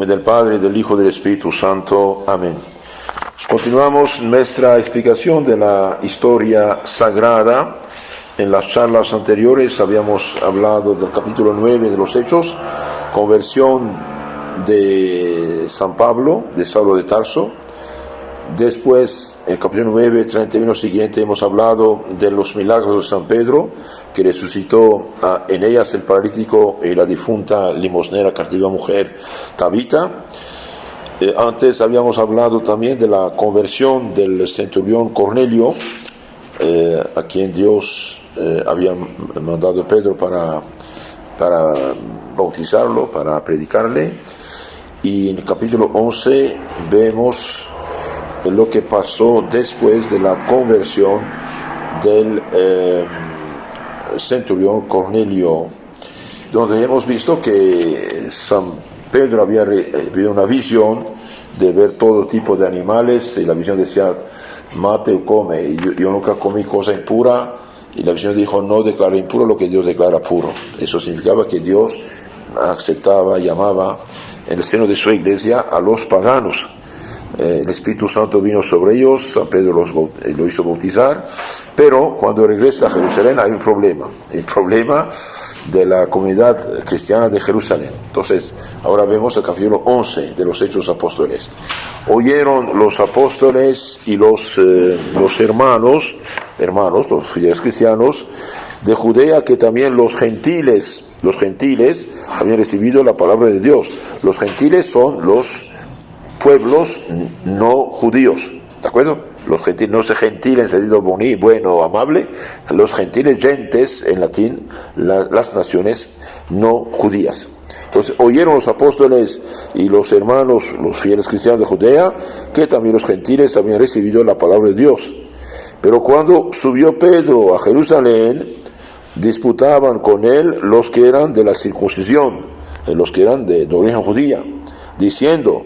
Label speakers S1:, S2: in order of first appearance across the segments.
S1: nombre del Padre, del Hijo y del Espíritu Santo. Amén. Continuamos nuestra explicación de la historia sagrada. En las charlas anteriores habíamos hablado del capítulo 9 de los Hechos, conversión de San Pablo, de Saulo de Tarso. Después, en el capítulo 9, 31 siguiente, hemos hablado de los milagros de San Pedro, que resucitó a Eneas el paralítico y la difunta limosnera cautiva mujer Tabita. Antes habíamos hablado también de la conversión del centurión Cornelio, a quien Dios había mandado a Pedro para bautizarlo, para predicarle. Y en el capítulo 11 vemos lo que pasó después de la conversión del centurión Cornelio, donde hemos visto que San Pedro había recibido una visión de ver todo tipo de animales, y la visión decía, mate o come, y yo nunca comí cosa impura, y la visión dijo, no declara impuro lo que Dios declara puro. Eso significaba que Dios aceptaba y amaba en el seno de su iglesia a los paganos. El Espíritu Santo vino sobre ellos, San Pedro lo hizo bautizar, pero cuando regresa a Jerusalén hay un problema, el problema de la comunidad cristiana de Jerusalén. Entonces, ahora vemos el capítulo 11 de los Hechos Apóstoles. Oyeron los apóstoles y los hermanos, los fieles cristianos de Judea, que también los gentiles habían recibido la palabra de Dios. Los gentiles son los pueblos no judíos, ¿de acuerdo? Los gentiles, no se gentil en sentido bueno o amable, los gentiles, gentes en latín, las naciones no judías. Entonces oyeron los apóstoles y los hermanos, los fieles cristianos de Judea, que también los gentiles habían recibido la palabra de Dios. Pero cuando subió Pedro a Jerusalén, disputaban con él los que eran de la circuncisión, los que eran de origen judía, diciendo,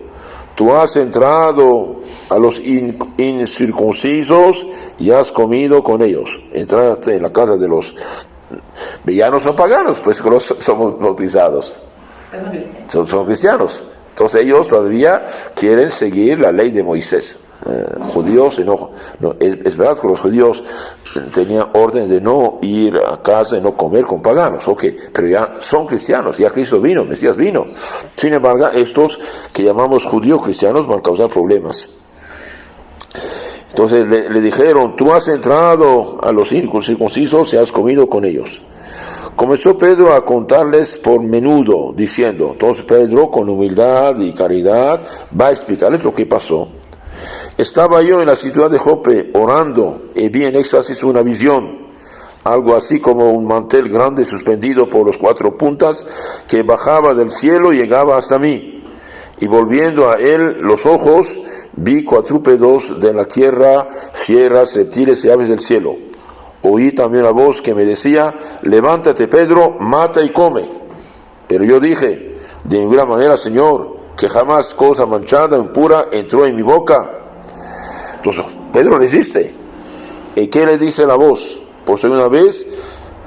S1: tú has entrado a los incircuncisos y has comido con ellos. Entraste en la casa de los villanos o paganos, pues que somos bautizados. Son cristianos. Entonces ellos todavía quieren seguir la ley de Moisés. Judíos, es verdad que los judíos tenían orden de no ir a casa y no comer con paganos, pero ya son cristianos, ya Cristo vino, Mesías vino. Sin embargo, estos que llamamos judíos cristianos van a causar problemas. Entonces le dijeron, tú has entrado a los incircuncisos y has comido con ellos. Comenzó Pedro a contarles por menudo, diciendo, entonces Pedro con humildad y caridad va a explicarles lo que pasó. Estaba yo en la ciudad de Jope orando y vi en éxtasis una visión, algo así como un mantel grande suspendido por los 4 puntas que bajaba del cielo y llegaba hasta mí. Y volviendo a él los ojos, vi cuadrúpedos de la tierra, fieras, reptiles y aves del cielo. Oí también una voz que me decía, levántate Pedro, mata y come. Pero yo dije, de ninguna manera, Señor, que jamás cosa manchada, impura, entró en mi boca. Entonces Pedro resiste. ¿Y qué le dice la voz? Por segunda vez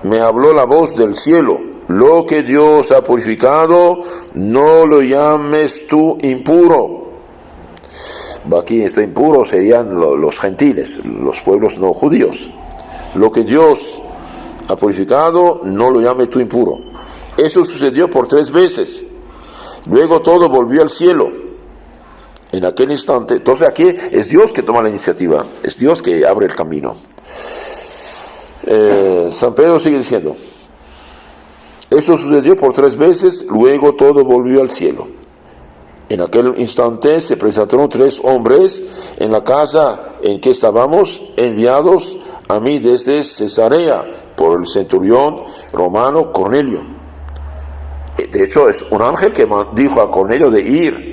S1: me habló la voz del cielo. Lo que Dios ha purificado, no lo llames tú impuro. Aquí está impuro serían los gentiles, los pueblos no judíos. Lo que Dios ha purificado, no lo llames tú impuro. Eso sucedió por 3 veces. Luego todo volvió al cielo. En aquel instante, entonces aquí es Dios que toma la iniciativa, es Dios que abre el camino. San Pedro sigue diciendo, eso sucedió por 3 veces, luego todo volvió al cielo. En aquel instante se presentaron 3 hombres en la casa en que estábamos, enviados a mí desde Cesarea por el centurión romano Cornelio. De hecho es un ángel que dijo a Cornelio de ir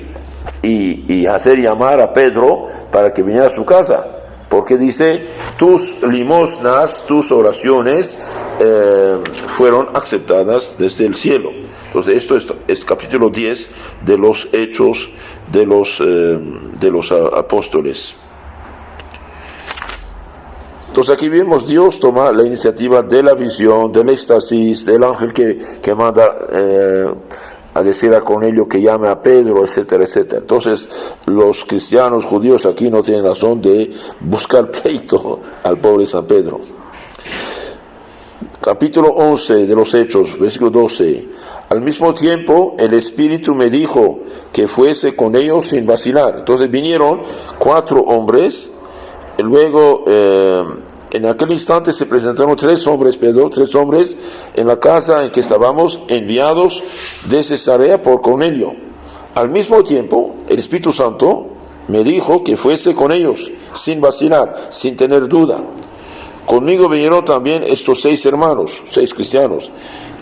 S1: y hacer llamar a Pedro para que viniera a su casa, porque dice, tus limosnas, tus oraciones fueron aceptadas desde el cielo. Entonces esto es capítulo 10 de los Hechos de los Apóstoles. Entonces aquí vemos Dios toma la iniciativa de la visión, del éxtasis, del ángel que manda a decir a Cornelio que llame a Pedro, etcétera, etcétera. Entonces, los cristianos judíos aquí no tienen razón de buscar pleito al pobre San Pedro. Capítulo 11 de los Hechos, versículo 12. Al mismo tiempo, el Espíritu me dijo que fuese con ellos sin vacilar. Entonces vinieron 4 hombres, y luego en aquel instante se presentaron 3 hombres, en la casa en que estábamos, enviados de Cesarea por Cornelio. Al mismo tiempo, el Espíritu Santo me dijo que fuese con ellos, sin vacilar, sin tener duda. Conmigo vinieron también estos 6 hermanos, 6 cristianos.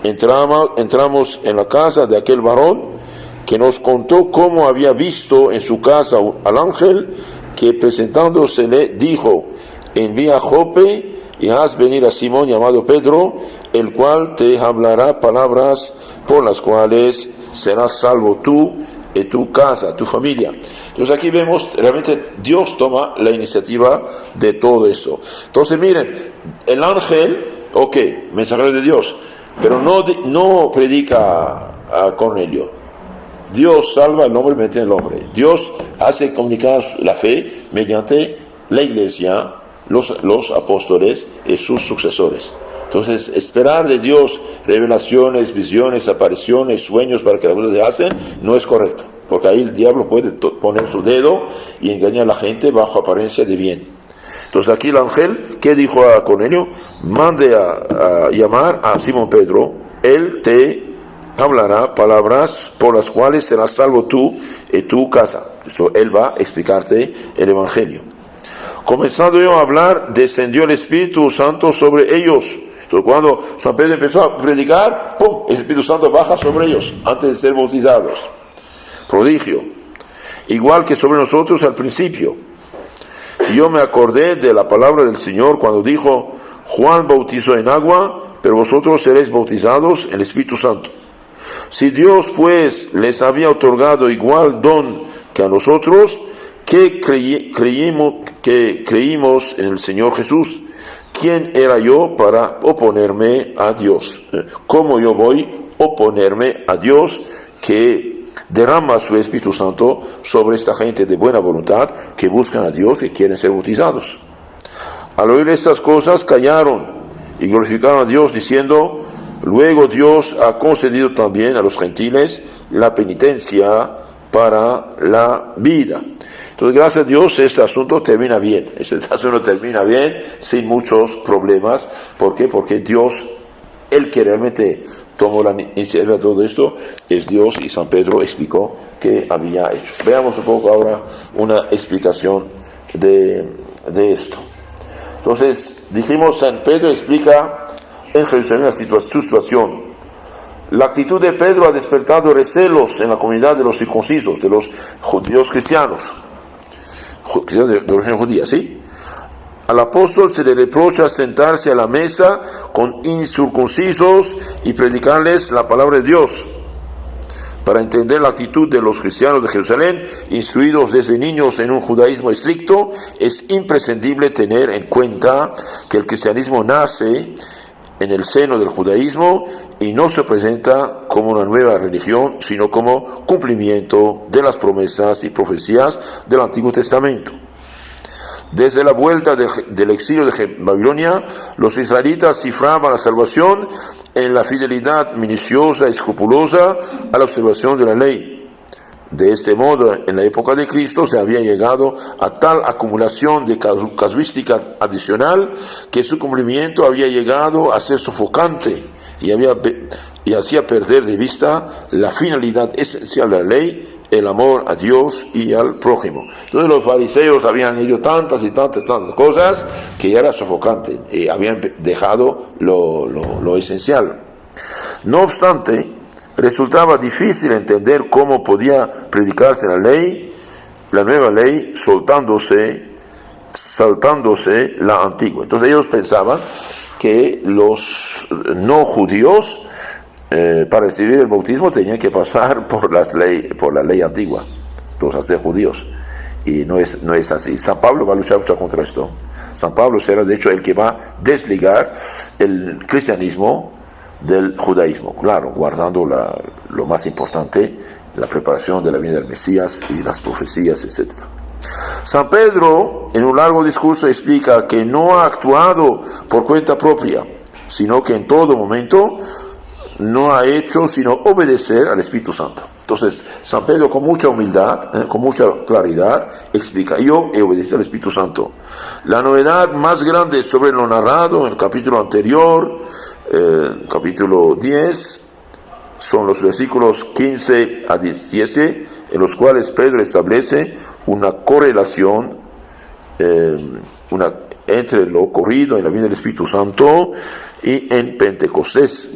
S1: Entramos en la casa de aquel varón que nos contó cómo había visto en su casa al ángel que presentándosele dijo: envía a Jope y haz venir a Simón llamado Pedro, el cual te hablará palabras por las cuales serás salvo tú y tu casa, tu familia. Entonces aquí vemos realmente Dios toma la iniciativa de todo eso. Entonces miren, el ángel, mensajero de Dios, pero no predica a Cornelio. Dios salva al hombre mediante el hombre. Dios hace comunicar la fe mediante la iglesia, los apóstoles y sus sucesores. Entonces, esperar de Dios revelaciones, visiones, apariciones, sueños para que las cosas se hacen, no es correcto. Porque ahí el diablo puede poner su dedo y engañar a la gente bajo apariencia de bien. Entonces aquí el ángel, ¿qué dijo a Cornelio? Mande a llamar a Simón Pedro, él te hablará palabras por las cuales serás salvo tú y tu casa. Eso, él va a explicarte el evangelio. Comenzando yo a hablar, descendió el Espíritu Santo sobre ellos. Entonces cuando San Pedro empezó a predicar, ¡pum!, el Espíritu Santo baja sobre ellos antes de ser bautizados. Prodigio. Igual que sobre nosotros al principio. Y yo me acordé de la palabra del Señor cuando dijo: Juan bautizó en agua, pero vosotros seréis bautizados en el Espíritu Santo. Si Dios pues les había otorgado igual don que a nosotros, que creímos en el Señor Jesús, ¿quién era yo para oponerme a Dios? ¿Cómo yo voy a oponerme a Dios que derrama su Espíritu Santo sobre esta gente de buena voluntad que buscan a Dios y quieren ser bautizados? Al oír estas cosas callaron y glorificaron a Dios diciendo: luego Dios ha concedido también a los gentiles la penitencia para la vida. Entonces, gracias a Dios, este asunto termina bien. Este asunto termina bien, sin muchos problemas. ¿Por qué? Porque Dios, el que realmente tomó la iniciativa de todo esto, es Dios, y San Pedro explicó qué había hecho. Veamos un poco ahora una explicación de esto. Entonces, dijimos, San Pedro explica en Jerusalén su situación. La actitud de Pedro ha despertado recelos en la comunidad de los circuncisos, de los judíos cristianos de origen judía, ¿sí? Al apóstol se le reprocha sentarse a la mesa con incircuncisos y predicarles la palabra de Dios. Para entender la actitud de los cristianos de Jerusalén, instruidos desde niños en un judaísmo estricto, es imprescindible tener en cuenta que el cristianismo nace en el seno del judaísmo y no se presenta como una nueva religión, sino como cumplimiento de las promesas y profecías del Antiguo Testamento. Desde la vuelta del exilio de Babilonia, los israelitas cifraban la salvación en la fidelidad minuciosa y escrupulosa a la observación de la ley. De este modo, en la época de Cristo se había llegado a tal acumulación de casuística adicional que su cumplimiento había llegado a ser sofocante y hacía perder de vista la finalidad esencial de la ley, el amor a Dios y al prójimo. Entonces los fariseos habían hecho tantas cosas que ya era sofocante y habían dejado lo esencial. No obstante, resultaba difícil entender cómo podía predicarse la nueva ley, saltándose la antigua. Entonces ellos pensaban que los no judíos para recibir el bautismo tenían que pasar por la ley antigua, los hacer judíos, y no es así. San Pablo va a luchar mucho contra esto. San Pablo será de hecho el que va a desligar el cristianismo del judaísmo, claro, guardando lo más importante, la preparación de la venida del Mesías y las profecías, etc. San Pedro, en un largo discurso, explica que no ha actuado por cuenta propia, sino que en todo momento no ha hecho sino obedecer al Espíritu Santo. Entonces, San Pedro, con mucha humildad, con mucha claridad, explica: yo he obedecido al Espíritu Santo. La novedad más grande sobre lo narrado en el capítulo anterior, capítulo 10, son los versículos 15 a 17, en los cuales Pedro establece una correlación entre lo ocurrido en la vida del Espíritu Santo y en Pentecostés.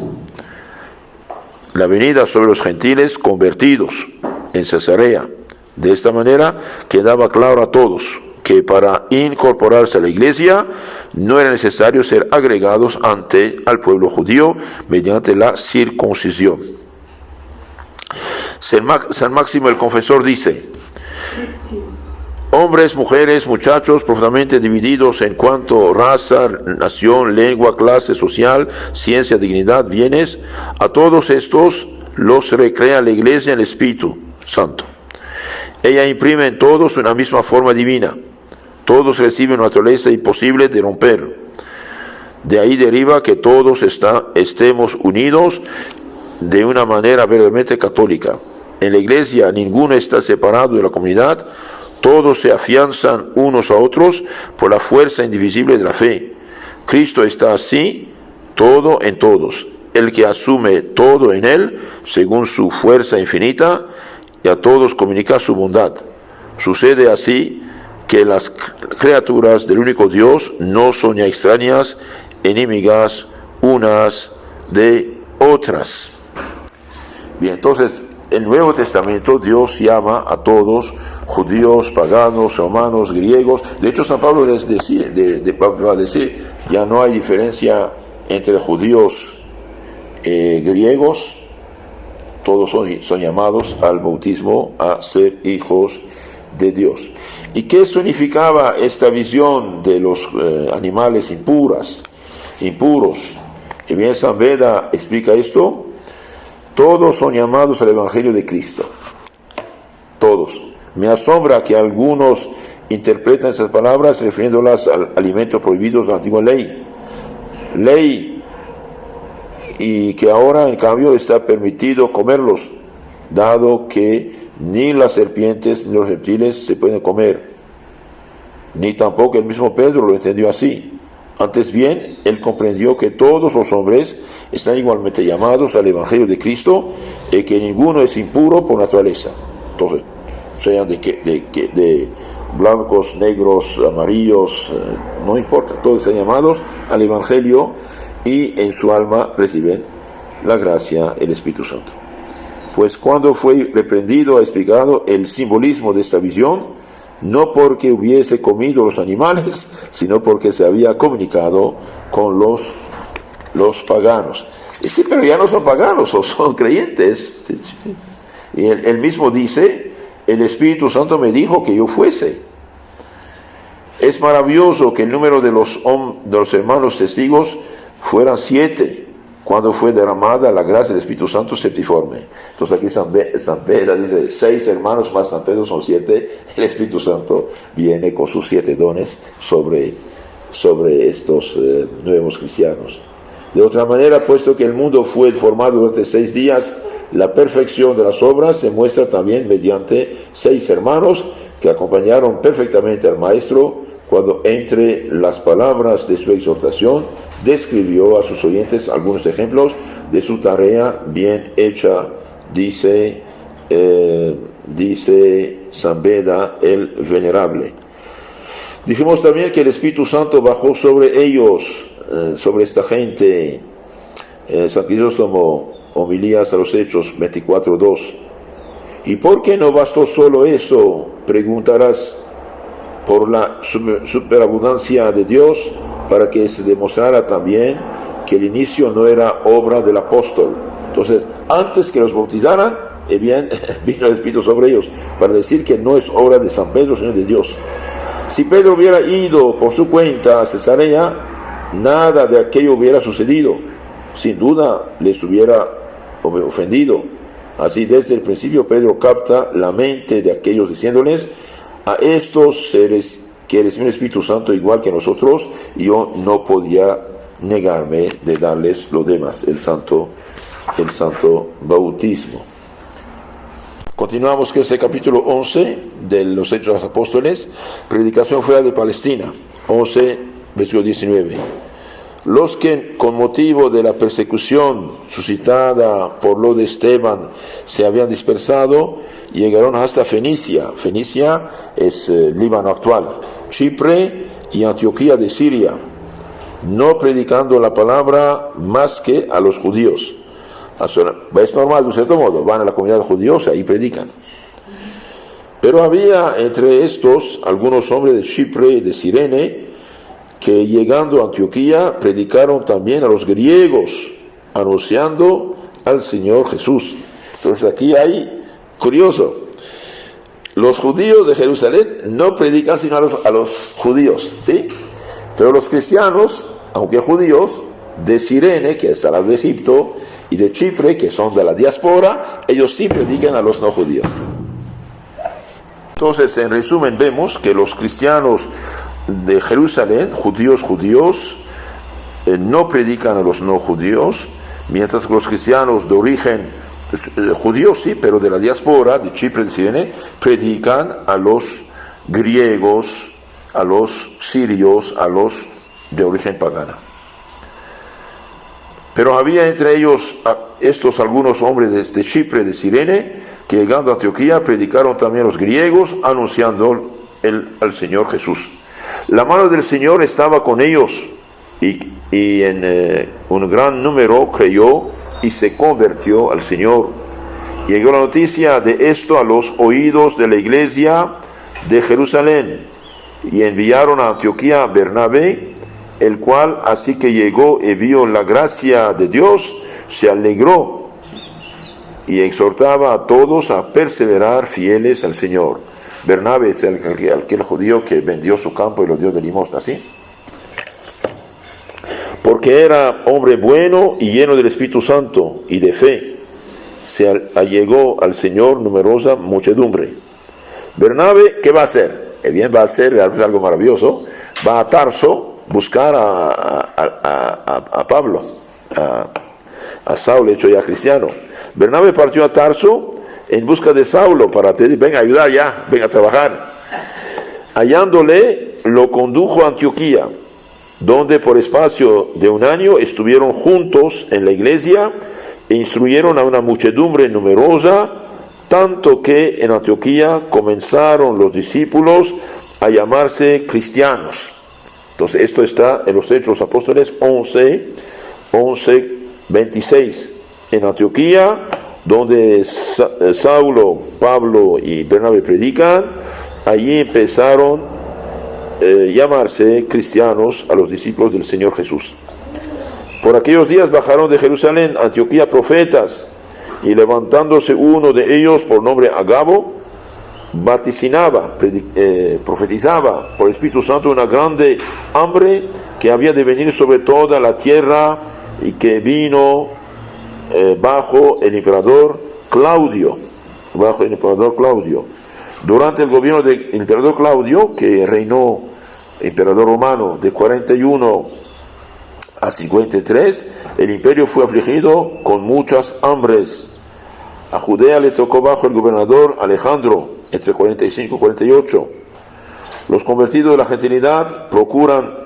S1: La venida sobre los gentiles convertidos en Cesarea. De esta manera quedaba claro a todos que para incorporarse a la iglesia no era necesario ser agregados al pueblo judío mediante la circuncisión. San Máximo el Confesor dice: hombres, mujeres, muchachos, profundamente divididos en cuanto a raza, nación, lengua, clase social, ciencia, dignidad, bienes, a todos estos los recrea la Iglesia en el Espíritu Santo. Ella imprime en todos una misma forma divina. Todos reciben una naturaleza imposible de romper. De ahí deriva que todos estemos unidos de una manera verdaderamente católica. En la Iglesia ninguno está separado de la comunidad. Todos se afianzan unos a otros por la fuerza indivisible de la fe. Cristo está así, todo en todos. El que asume todo en él, según su fuerza infinita, y a todos comunica su bondad. Sucede así que las criaturas del único Dios no son ya extrañas, enemigas unas de otras. Bien, entonces, en el Nuevo Testamento Dios llama a todos, judíos, paganos, romanos, griegos. De hecho, San Pablo va a decir, ya no hay diferencia entre judíos griegos, todos son llamados al bautismo a ser hijos de Dios. ¿Y qué significaba esta visión de los animales impuros? Y bien, San Beda explica esto: todos son llamados al Evangelio de Cristo, todos. Me asombra que algunos interpretan esas palabras refiriéndolas al alimento prohibido de la antigua ley, y que ahora en cambio está permitido comerlos, dado que ni las serpientes ni los reptiles se pueden comer, ni tampoco el mismo Pedro lo entendió así. Antes bien, él comprendió que todos los hombres están igualmente llamados al Evangelio de Cristo y que ninguno es impuro por naturaleza. Entonces, sean de blancos, negros, amarillos, no importa, todos están llamados al Evangelio y en su alma reciben la gracia, el Espíritu Santo. Pues cuando fue reprendido, ha explicado el simbolismo de esta visión, no porque hubiese comido los animales, sino porque se había comunicado con los paganos. Y sí, pero ya no son paganos, son creyentes. Y él mismo dice: el Espíritu Santo me dijo que yo fuese. Es maravilloso que el número de los hermanos testigos fueran 7, cuando fue derramada la gracia del Espíritu Santo septiforme. Entonces aquí San Pedro dice 6 hermanos más San Pedro son 7. El Espíritu Santo viene con sus 7 dones sobre estos nuevos cristianos. De otra manera, puesto que el mundo fue formado durante 6 días, la perfección de las obras se muestra también mediante 6 hermanos que acompañaron perfectamente al Maestro cuando, entre las palabras de su exhortación, describió a sus oyentes algunos ejemplos de su tarea bien hecha, dice San Beda el Venerable. Dijimos también que el Espíritu Santo bajó sobre ellos, sobre esta gente. San Crisóstomo, Homilías a los Hechos 24:2. ¿Y por qué no bastó solo eso? Preguntarás. Por la superabundancia de Dios, para que se demostrara también que el inicio no era obra del apóstol. Entonces, antes que los bautizaran, vino el Espíritu sobre ellos, para decir que no es obra de San Pedro, sino de Dios. Si Pedro hubiera ido por su cuenta a Cesarea, nada de aquello hubiera sucedido. sin duda les hubiera ofendido. Así desde el principio Pedro capta la mente de aquellos diciéndoles: a estos seres que reciben el Espíritu Santo igual que nosotros, y yo no podía negarme de darles lo demás, el santo bautismo. Continuamos con este capítulo 11 de los Hechos de los Apóstoles, predicación fuera de Palestina, 11, versículo 19. Los que con motivo de la persecución suscitada por lo de Esteban se habían dispersado, llegaron hasta Fenicia. Fenicia es Líbano actual, Chipre y Antioquía de Siria, no predicando la palabra más que a los judíos. Es normal, de un cierto modo, van a la comunidad de judíos y ahí predican. Pero había entre estos algunos hombres de Chipre y de Cirene, que llegando a Antioquía predicaron también a los griegos, anunciando al Señor Jesús. Entonces aquí hay, curioso, los judíos de Jerusalén no predican sino a los judíos, ¿sí? Pero los cristianos, aunque judíos, de Cirene, que es al lado de Egipto, y de Chipre, que son de la diáspora, ellos sí predican a los no judíos. Entonces, en resumen, vemos que los cristianos de Jerusalén, judíos, no predican a los no judíos, mientras que los cristianos de origen judíos sí, pero de la diáspora, de Chipre, de Cirene, predican a los griegos, a los sirios, a los de origen pagana. Pero había entre ellos estos algunos hombres de Chipre, de Cirene, que llegando a Antioquía predicaron también a los griegos, anunciando al Señor Jesús. La mano del Señor estaba con ellos, y en un gran número creyó y se convirtió al Señor. Llegó la noticia de esto a los oídos de la iglesia de Jerusalén, y enviaron a Antioquía a Bernabé, el cual, así que llegó y vio la gracia de Dios, se alegró y exhortaba a todos a perseverar fieles al Señor. Bernabé es aquel judío que vendió su campo y lo dio de limosna, ¿sí? Porque era hombre bueno y lleno del Espíritu Santo y de fe, se allegó al Señor numerosa muchedumbre. Bernabé, ¿qué va a hacer? Bien, va a hacer algo maravilloso. Va a Tarso buscar a Pablo, a Saulo, hecho ya cristiano. Bernabé partió a Tarso en busca de Saulo para pedir: venga a ayudar ya, venga a trabajar. Hallándole, lo condujo a Antioquía, donde por espacio de un año estuvieron juntos en la iglesia e instruyeron a una muchedumbre numerosa, tanto que en Antioquía comenzaron los discípulos a llamarse cristianos. Entonces esto está en los Hechos de los Apóstoles 11, 26. En Antioquía, donde Saulo, Pablo y Bernabé predican, allí empezaron a llamarse cristianos a los discípulos del Señor Jesús. Por aquellos días bajaron de Jerusalén a Antioquía profetas, y levantándose uno de ellos por nombre Agabo, vaticinaba, profetizaba por el Espíritu Santo una grande hambre que había de venir sobre toda la tierra, y que vino bajo el emperador Claudio. Durante el gobierno del emperador Claudio, que reinó emperador romano de 41 a 53, el imperio fue afligido con muchas hambres. A Judea le tocó bajo el gobernador Alejandro, entre 45 y 48. Los convertidos de la gentilidad procuran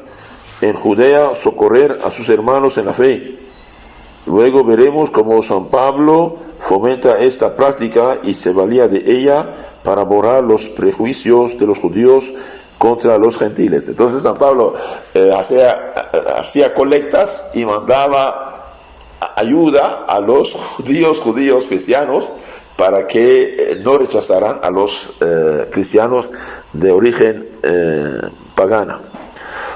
S1: en Judea socorrer a sus hermanos en la fe. Luego veremos cómo San Pablo fomenta esta práctica y se valía de ella para borrar los prejuicios de los judíos contra los gentiles. Entonces San Pablo hacía colectas y mandaba ayuda a los judíos cristianos para que no rechazaran a los cristianos de origen pagana.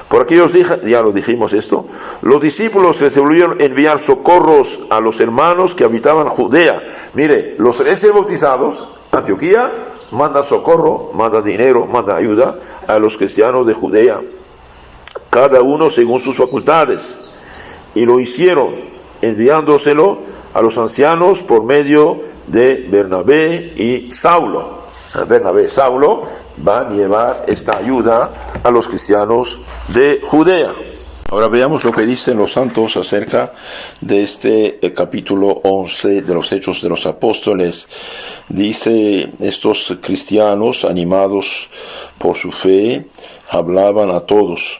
S1: Por aquellos días, ya lo dijimos esto, los discípulos resolvieron enviar socorros a los hermanos que habitaban Judea. Mire, los recién bautizados, Antioquía, manda socorro, manda dinero, manda ayuda a los cristianos de Judea, cada uno según sus facultades. Y lo hicieron, enviándoselo a los ancianos por medio de Bernabé y Saulo. Bernabé y Saulo van a llevar esta ayuda a los cristianos de Judea. Ahora veamos lo que dicen los santos acerca de este capítulo 11 de los Hechos de los Apóstoles. Dice, estos cristianos, animados por su fe, hablaban a todos.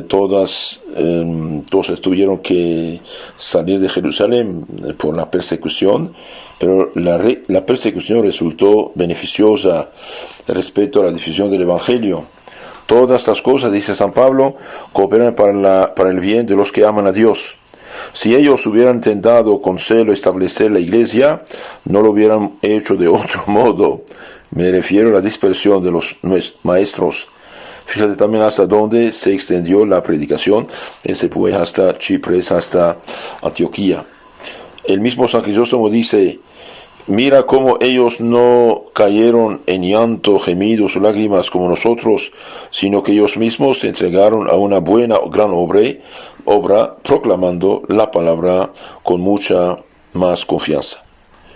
S1: Todos tuvieron que salir de Jerusalén por la persecución, pero la persecución resultó beneficiosa respecto a la difusión del Evangelio. Todas las cosas, dice San Pablo, cooperan para el bien de los que aman a Dios. Si ellos hubieran intentado con celo establecer la iglesia, no lo hubieran hecho de otro modo. Me refiero a la dispersión de los maestros. Fíjate también hasta dónde se extendió la predicación. Se fue hasta Chipre, hasta Antioquía. El mismo San Crisóstomo dice, mira cómo ellos no cayeron en llanto, gemidos o lágrimas como nosotros, sino que ellos mismos se entregaron a una buena o gran obra, proclamando la palabra con mucha más confianza.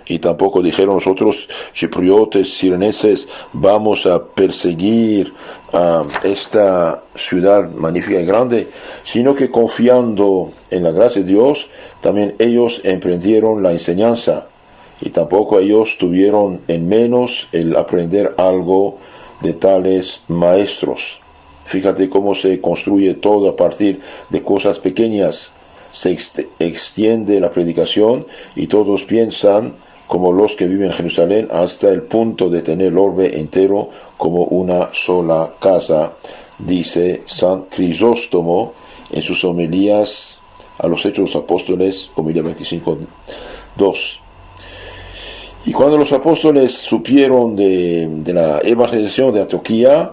S1: Y tampoco dijeron nosotros, chipriotes, sireneses, vamos a perseguir a esta ciudad magnífica y grande, sino que confiando en la gracia de Dios, también ellos emprendieron la enseñanza. Y tampoco ellos tuvieron en menos el aprender algo de tales maestros. Fíjate cómo se construye todo a partir de cosas pequeñas. Se extiende la predicación y todos piensan como los que viven en Jerusalén, hasta el punto de tener el orbe entero como una sola casa, dice San Crisóstomo en sus homilías a los Hechos de los Apóstoles, homilía 25:2. Y cuando los apóstoles supieron de la evangelización de Antioquía,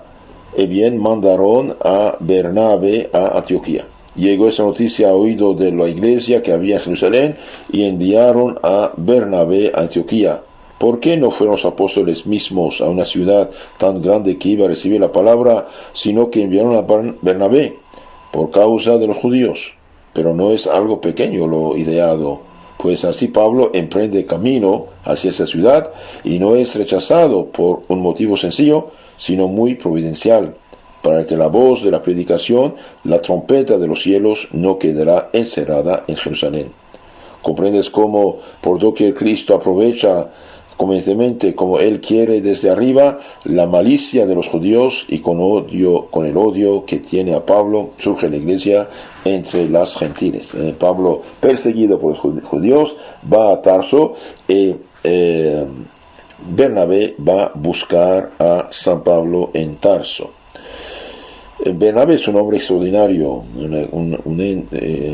S1: bien mandaron a Bernabé a Antioquía. Llegó esa noticia a oído de la iglesia que había en Jerusalén y enviaron a Bernabé a Antioquía. ¿Por qué no fueron los apóstoles mismos a una ciudad tan grande que iba a recibir la palabra, sino que enviaron a Bernabé? Por causa de los judíos. Pero no es algo pequeño lo ideado, pues así Pablo emprende camino hacia esa ciudad y no es rechazado por un motivo sencillo, sino muy providencial, para que la voz de la predicación, la trompeta de los cielos, no quedará encerrada en Jerusalén. ¿Comprendes cómo por doquier Cristo aprovecha convenientemente, como Él quiere desde arriba, la malicia de los judíos, y con el odio que tiene a Pablo, surge la iglesia entre las gentiles? Pablo, perseguido por los judíos, va a Tarso y Bernabé va a buscar a San Pablo en Tarso. Bernabé es un hombre extraordinario.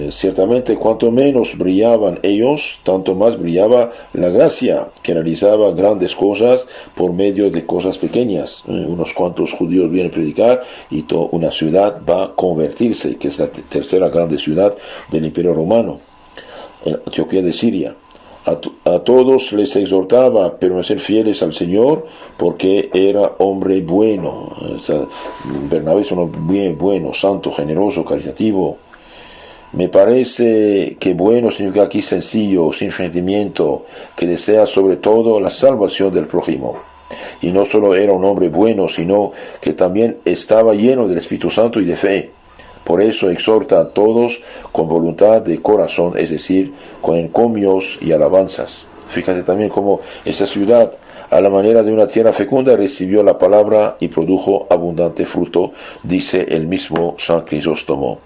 S1: Ciertamente, cuanto menos brillaban ellos, tanto más brillaba la gracia, que realizaba grandes cosas por medio de cosas pequeñas. Unos cuantos judíos vienen a predicar y una ciudad va a convertirse, que es la tercera grande ciudad del Imperio Romano, Antioquía de Siria. A todos les exhortaba a permanecer fieles al Señor, porque era hombre bueno. Bernabé es un hombre bien bueno, santo, generoso, caritativo. Me parece que bueno significa aquí sencillo, sin sentimiento, que desea sobre todo la salvación del prójimo. Y no solo era un hombre bueno, sino que también estaba lleno del Espíritu Santo y de fe. Por eso exhorta a todos con voluntad de corazón, es decir, con encomios y alabanzas. Fíjate también cómo esa ciudad, a la manera de una tierra fecunda, recibió la palabra y produjo abundante fruto, dice el mismo San Crisóstomo.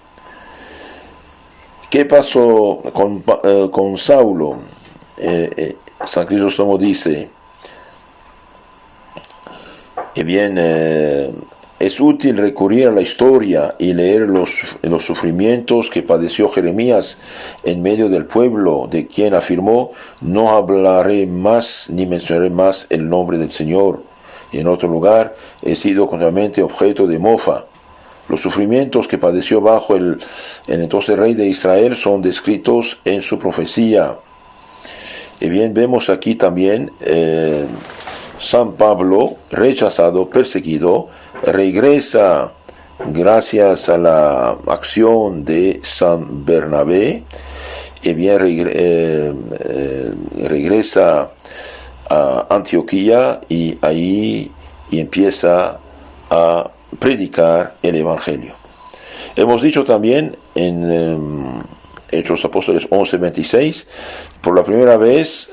S1: ¿Qué pasó con Saulo? San Crisóstomo dice, es útil recurrir a la historia y leer los sufrimientos que padeció Jeremías en medio del pueblo, de quien afirmó, no hablaré más ni mencionaré más el nombre del Señor. Y en otro lugar, he sido continuamente objeto de mofa. Los sufrimientos que padeció bajo el entonces rey de Israel son descritos en su profecía. Y bien, vemos aquí también San Pablo, rechazado, perseguido, regresa gracias a la acción de San Bernabé regresa a Antioquía y ahí empieza a predicar el Evangelio. Hemos dicho también en Hechos Apóstoles 11:26, por la primera vez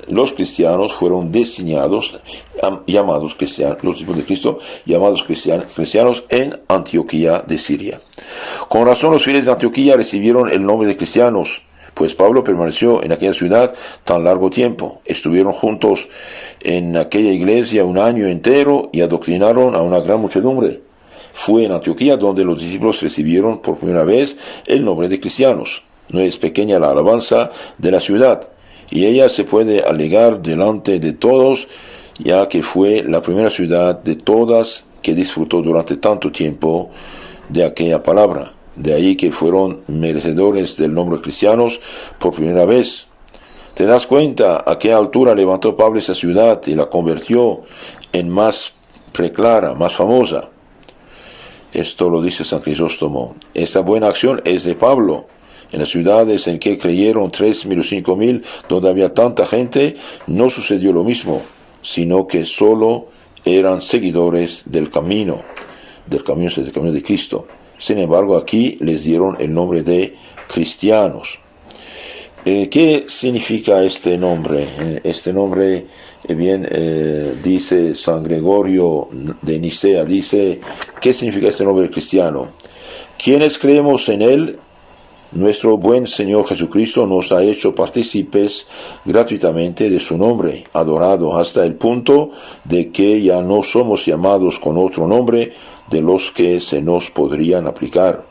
S1: los cristianos fueron designados, llamados cristianos, los discípulos de Cristo, llamados cristianos en Antioquía de Siria. Con razón los fieles de Antioquía recibieron el nombre de cristianos, pues Pablo permaneció en aquella ciudad tan largo tiempo. Estuvieron juntos en aquella iglesia un año entero y adoctrinaron a una gran muchedumbre. Fue en Antioquía donde los discípulos recibieron por primera vez el nombre de cristianos. No es pequeña la alabanza de la ciudad, y ella se puede alegar delante de todos, ya que fue la primera ciudad de todas que disfrutó durante tanto tiempo de aquella palabra. De ahí que fueron merecedores del nombre de cristianos por primera vez. ¿Te das cuenta a qué altura levantó Pablo esa ciudad y la convirtió en más preclara, más famosa? Esto lo dice San Crisóstomo. Esta buena acción es de Pablo. En las ciudades en que creyeron 3,000 o 5,000, donde había tanta gente, no sucedió lo mismo, sino que solo eran seguidores del camino de Cristo. Sin embargo, aquí les dieron el nombre de cristianos. ¿Qué significa este nombre? Este nombre, dice San Gregorio de Nicea, dice, ¿qué significa este nombre de cristiano? Quienes creemos en él, nuestro buen Señor Jesucristo nos ha hecho partícipes gratuitamente de su nombre, adorado hasta el punto de que ya no somos llamados con otro nombre de los que se nos podrían aplicar.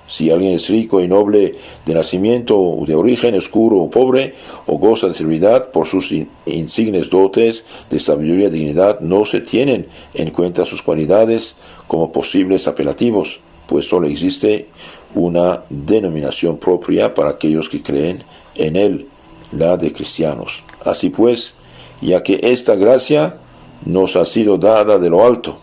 S1: Si alguien es rico y noble de nacimiento, o de origen oscuro o pobre, o goza de servidumbre por sus insignes dotes de sabiduría y dignidad, no se tienen en cuenta sus cualidades como posibles apelativos, pues solo existe una denominación propia para aquellos que creen en él, la de cristianos. Así pues, ya que esta gracia nos ha sido dada de lo alto,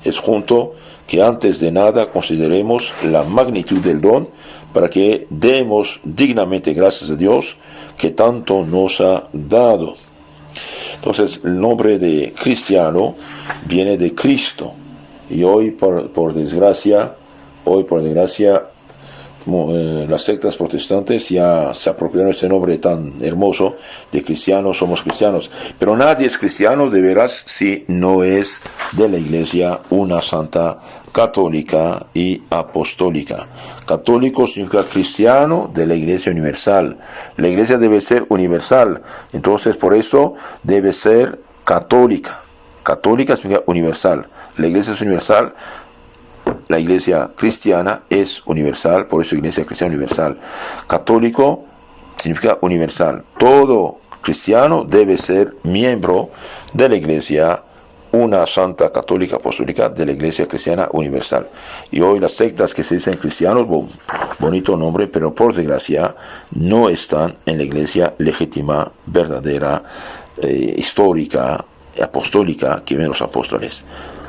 S1: es junto que antes de nada consideremos la magnitud del don para que demos dignamente gracias a Dios que tanto nos ha dado. Entonces, el nombre de cristiano viene de Cristo, y hoy por desgracia, las sectas protestantes ya se apropiaron ese nombre tan hermoso de cristianos, somos cristianos, pero nadie es cristiano de veras si no es de la Iglesia una santa católica y apostólica. Católico significa cristiano de la Iglesia universal. La Iglesia debe ser universal, entonces por eso debe ser católica. Católica significa universal. La Iglesia es universal. La Iglesia cristiana es universal, por eso Iglesia cristiana universal. Católico significa universal. Todo cristiano debe ser miembro de la Iglesia, una santa católica apostólica de la Iglesia cristiana universal. Y hoy las sectas que se dicen cristianos, bonito nombre, pero por desgracia no están en la Iglesia legítima, verdadera, histórica, apostólica que ven los apóstoles.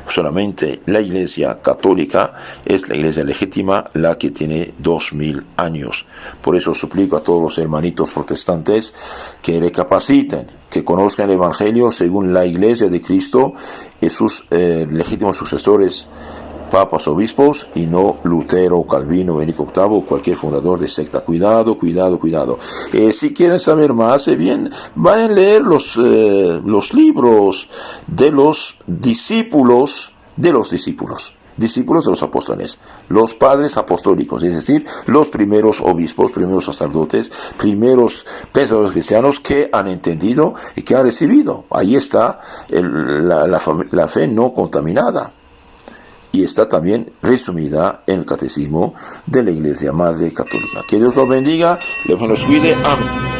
S1: Solamente la Iglesia católica es la Iglesia legítima, la que tiene 2000 años. Por eso suplico a todos los hermanitos protestantes que recapaciten, que conozcan el Evangelio según la Iglesia de Cristo y sus legítimos sucesores, papas, obispos, y no Lutero, Calvino, Benedicto VIII o cualquier fundador de secta. Cuidado. Si quieren saber más, vayan a leer los libros de los discípulos de los apóstoles, los padres apostólicos, es decir, los primeros obispos, primeros sacerdotes, primeros pensadores cristianos que han entendido y que han recibido. Ahí está la fe no contaminada. Y está también resumida en el Catecismo de la Iglesia Madre Católica. Que Dios los bendiga, les cuide. Amén.